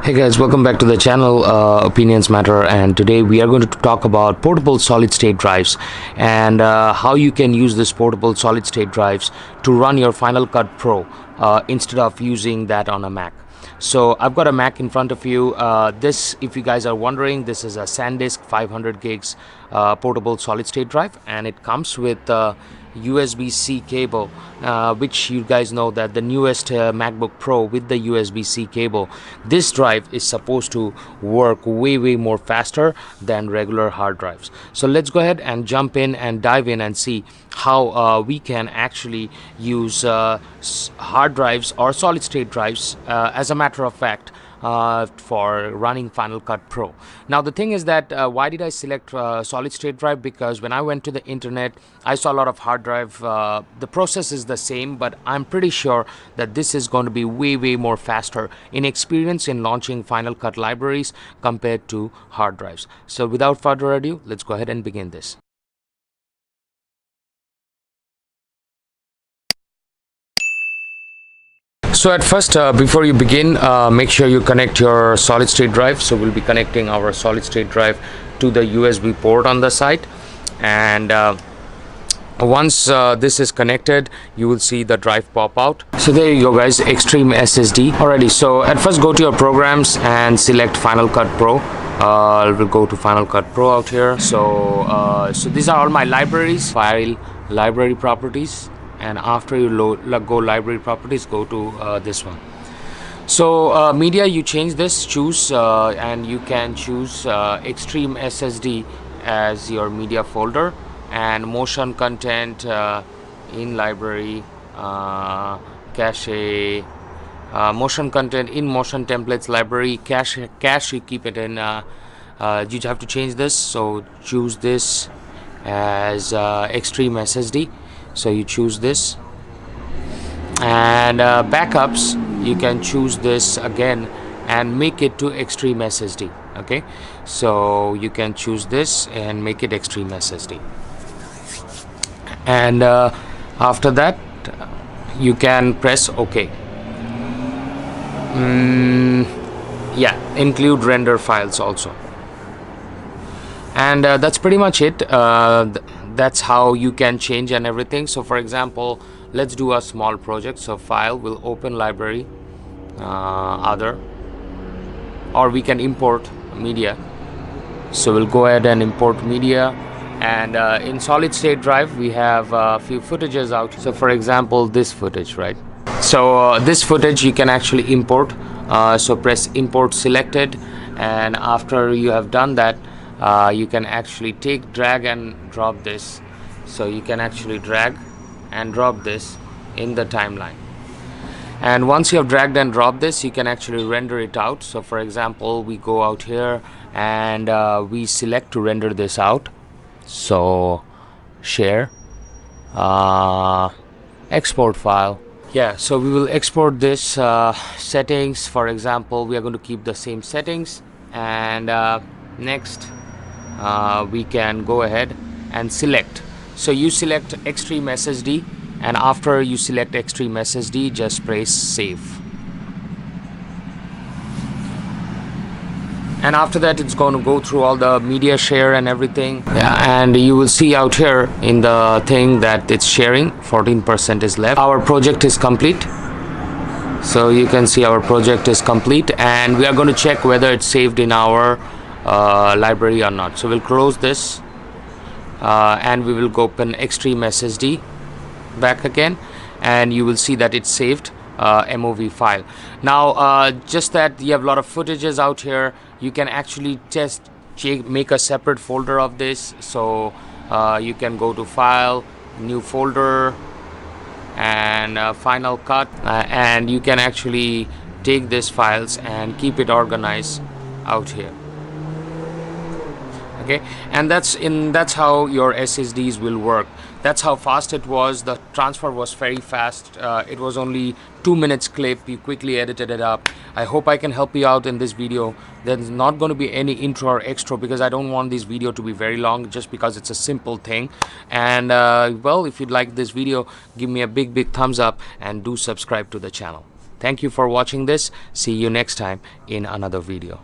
Hey guys, welcome back to the channel. Opinions Matter, and today we are going to talk about portable solid state drives and how you can use this portable solid state drives to run your Final Cut Pro instead of using that on a Mac. So I've got a Mac in front of you. This, if you guys are wondering, this is a SanDisk 500 gigs portable solid state drive, and it comes with USB-C cable, which you guys know that the newest MacBook Pro with the USB-C cable, this drive is supposed to work way more faster than regular hard drives. So let's go ahead and jump in and dive in and see how we can actually use hard drives or solid state drives as a matter of fact for running Final Cut Pro. Now the thing is that why did I select solid state drive? Because when I went to the internet, I saw a lot of hard drive. The process is the same, but I'm pretty sure that this is going to be way more faster in experience in launching Final Cut libraries compared to hard drives. So without further ado, let's go ahead and begin this. So at first, before you begin, make sure you connect your solid state drive. So we'll be connecting our solid state drive to the USB port on the side, and once this is connected, you will see the drive pop out. So there you go guys, Extreme SSD. Alrighty, so at first go to your programs and select Final Cut Pro. We'll go to Final Cut Pro out here. So these are all my libraries. File, library properties, and after you go library properties, go to this one. So media, you change this, choose and you can choose Extreme SSD as your media folder, and motion content in library, cache, motion content in motion templates library, cache you keep it in, you have to change this. So choose this as Extreme SSD. So you choose this, and backups, you can choose this again and make it to Extreme SSD. Okay, so you can choose this and make it Extreme SSD, and after that you can press OK. Yeah, include render files also, and that's pretty much it. That's how you can change and everything. So for example, let's do a small project. So file, will open library, other, or we can import media. So we'll go ahead and import media, and in solid state drive we have a few footages out. So for example, this footage, right? So this footage you can actually import. So press import selected, and after you have done that, you can actually drag and drop this. So you can actually drag and drop this in the timeline, and once you have dragged and dropped this, you can actually render it out. So for example, we go out here and we select to render this out. So share, export file. Yeah, so we will export this settings. For example, we are going to keep the same settings, and next we can go ahead and select. So you select Extreme SSD, and after you select Extreme SSD, just press save, and after that it's going to go through all the media share and everything. Yeah, and you will see out here in the thing that it's sharing, 14% is left. Our project is complete. So you can see our project is complete, and we are going to check whether it's saved in our library or not. So we'll close this, and we will go open Extreme SSD back again, and you will see that it's saved MOV file. Now just that you have a lot of footages out here, you can actually make a separate folder of this. So you can go to file, new folder, and Final Cut, and you can actually take these files and keep it organized out here. Okay, and that's how your SSDs will work. That's how fast it was. The transfer was very fast. It was only 2 minutes clip. You quickly edited it up. I hope I can help you out in this video. There's not going to be any intro or extra because I don't want this video to be very long, just because it's a simple thing. And well, if you'd like this video, give me a big thumbs up and do subscribe to the channel. Thank you for watching this. See you next time in another video.